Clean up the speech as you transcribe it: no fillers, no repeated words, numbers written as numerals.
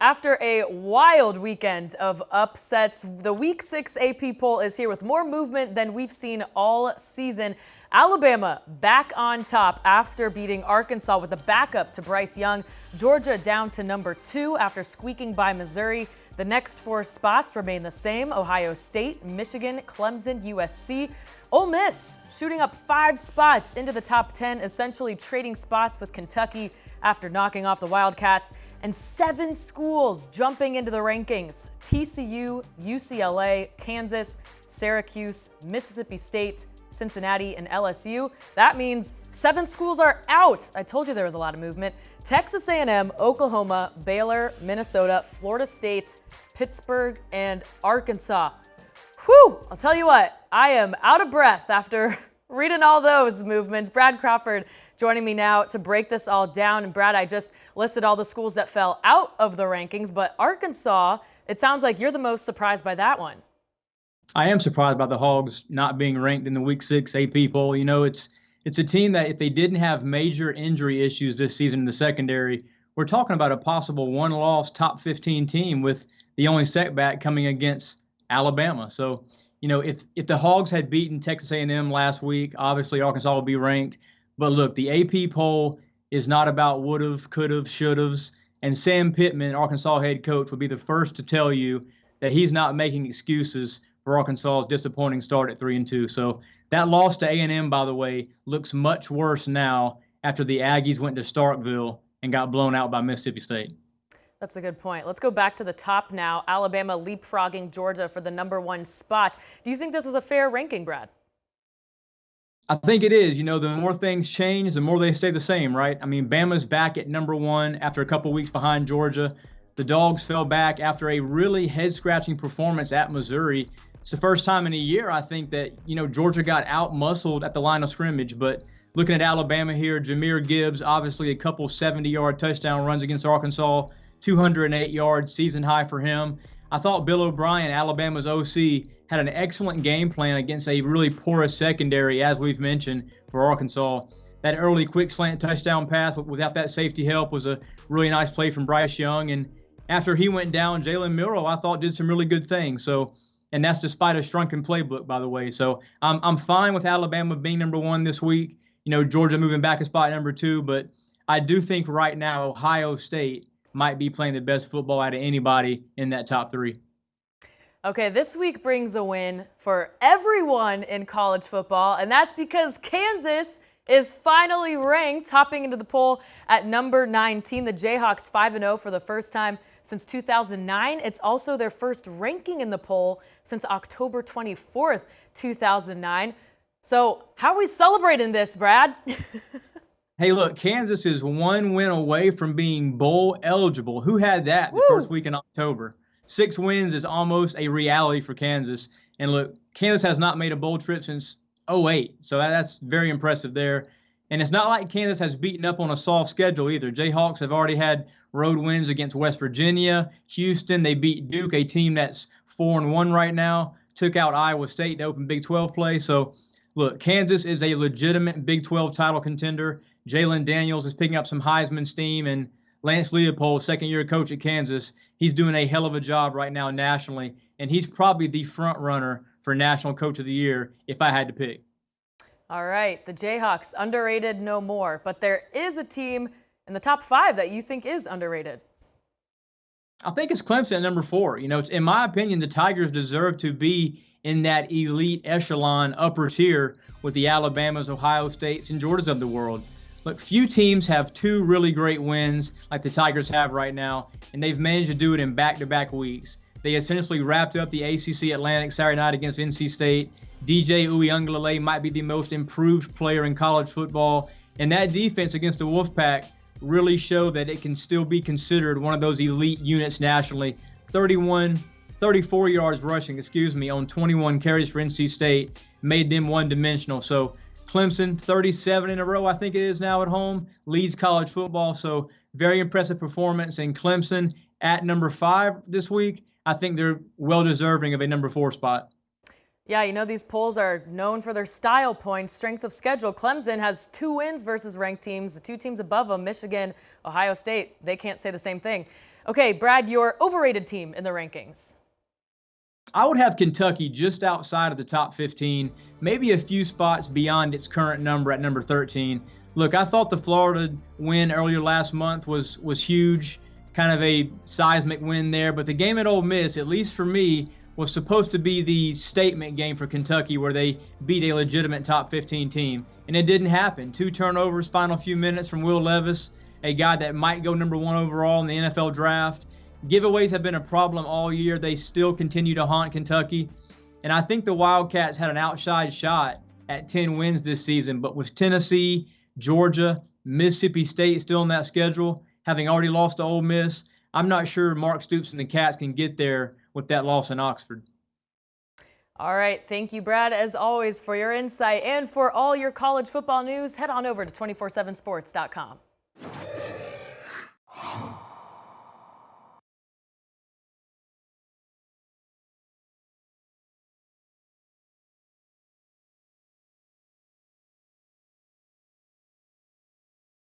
After a wild weekend of upsets, the Week 6 AP poll is here with more movement than we've seen all season. Alabama back on top after beating Arkansas with a backup to Bryce Young. Georgia down to number 2 after squeaking by Missouri. The next 4 spots remain the same: Ohio State, Michigan, Clemson, USC. Ole Miss shooting up 5 spots into the top 10, essentially trading spots with Kentucky after knocking off the Wildcats. And 7 schools jumping into the rankings: TCU, UCLA, Kansas, Syracuse, Mississippi State, Cincinnati, and LSU. That means 7 schools are out. I told you there was a lot of movement. Texas A&M, Oklahoma, Baylor, Minnesota, Florida State, Pittsburgh, and Arkansas. Whew, I'll tell you what, I am out of breath after reading all those movements. Brad Crawford joining me now to break this all down. And Brad, I just listed all the schools that fell out of the rankings, but Arkansas, it sounds like you're the most surprised by that one. I am surprised by the Hogs not being ranked in the Week 6 AP poll. You know, it's a team that if they didn't have major injury issues this season in the secondary, we're talking about a possible one-loss top 15 team with the only setback coming against Alabama. So, you know, if the Hogs had beaten Texas A&M last week, obviously Arkansas would be ranked. But look, the AP poll is not about would've, could've, should've's. And Sam Pittman, Arkansas head coach, will be the first to tell you that he's not making excuses for Arkansas's disappointing start at 3-2. So that loss to A&M, by the way, looks much worse now after the Aggies went to Starkville and got blown out by Mississippi State. That's a good point. Let's go back to the top now. Alabama leapfrogging Georgia for the number 1 spot. Do you think this is a fair ranking, Brad? I think it is. You know, the more things change, the more they stay the same, right? I mean, Bama's back at number 1 after a couple weeks behind Georgia. The Dogs fell back after a really head-scratching performance at Missouri. It's the first time in a year, I think, that, you know, Georgia got out-muscled at the line of scrimmage. But looking at Alabama here, Jahmyr Gibbs, obviously a couple 70-yard touchdown runs against Arkansas, 208 yards, season high for him. I thought Bill O'Brien, Alabama's OC, had an excellent game plan against a really porous secondary, as we've mentioned, for Arkansas. That early quick slant touchdown pass without that safety help was a really nice play from Bryce Young. And after he went down, Jalen Milroe, I thought, did some really good things. So, and that's despite a shrunken playbook, by the way. So I'm fine with Alabama being number 1 this week. You know, Georgia moving back a spot number 2, but I do think right now Ohio State might be playing the best football out of anybody in that top 3. Okay, this week brings a win for everyone in college football, and that's because Kansas is finally ranked, hopping into the poll at number 19. The Jayhawks 5-0 for the first time since 2009. It's also their first ranking in the poll since October 24th, 2009. So how are we celebrating this, Brad? Hey, look, Kansas is 1 win away from being bowl eligible. Who had that the first week in October? 6 wins is almost a reality for Kansas. And look, Kansas has not made a bowl trip since 2008, so that's very impressive there. And it's not like Kansas has beaten up on a soft schedule either. Jayhawks have already had road wins against West Virginia, Houston. They beat Duke, a team that's 4-1 right now, took out Iowa State to open Big 12 play. So, look, Kansas is a legitimate Big 12 title contender. Jalen Daniels is picking up some Heisman steam, and Lance Leopold, second-year coach at Kansas, he's doing a hell of a job right now nationally, and he's probably the front runner for National Coach of the Year if I had to pick. All right, the Jayhawks, underrated no more, but there is a team in the top 5 that you think is underrated. I think it's Clemson at number 4. You know, it's, in my opinion, the Tigers deserve to be in that elite echelon upper tier with the Alabamas, Ohio States, and Georgias of the world. Look, few teams have 2 really great wins like the Tigers have right now, and they've managed to do it in back-to-back weeks. They essentially wrapped up the ACC Atlantic Saturday night against NC State. DJ Uiagalelei might be the most improved player in college football, and that defense against the Wolfpack really showed that it can still be considered one of those elite units nationally. 34 yards rushing, on 21 carries for NC State made them one-dimensional. So Clemson, 37 in a row, I think it is now at home, leads college football. So very impressive performance. And Clemson at number 5 this week, I think they're well-deserving of a number 4 spot. Yeah, you know, these polls are known for their style points, strength of schedule. Clemson has 2 wins versus ranked teams. The 2 teams above them, Michigan, Ohio State, they can't say the same thing. Okay, Brad, your overrated team in the rankings. I would have Kentucky just outside of the top 15, maybe a few spots beyond its current number at number 13. Look, I thought the Florida win earlier last month was huge, kind of a seismic win there. But the game at Ole Miss, at least for me, was supposed to be the statement game for Kentucky where they beat a legitimate top 15 team. And it didn't happen. 2 turnovers, final few minutes from Will Levis, a guy that might go number 1 overall in the NFL draft. Giveaways have been a problem all year. They still continue to haunt Kentucky. And I think the Wildcats had an outside shot at 10 wins this season. But with Tennessee, Georgia, Mississippi State still on that schedule, having already lost to Ole Miss, I'm not sure Mark Stoops and the Cats can get there with that loss in Oxford. All right. Thank you, Brad, as always, for your insight. And for all your college football news, head on over to 247sports.com.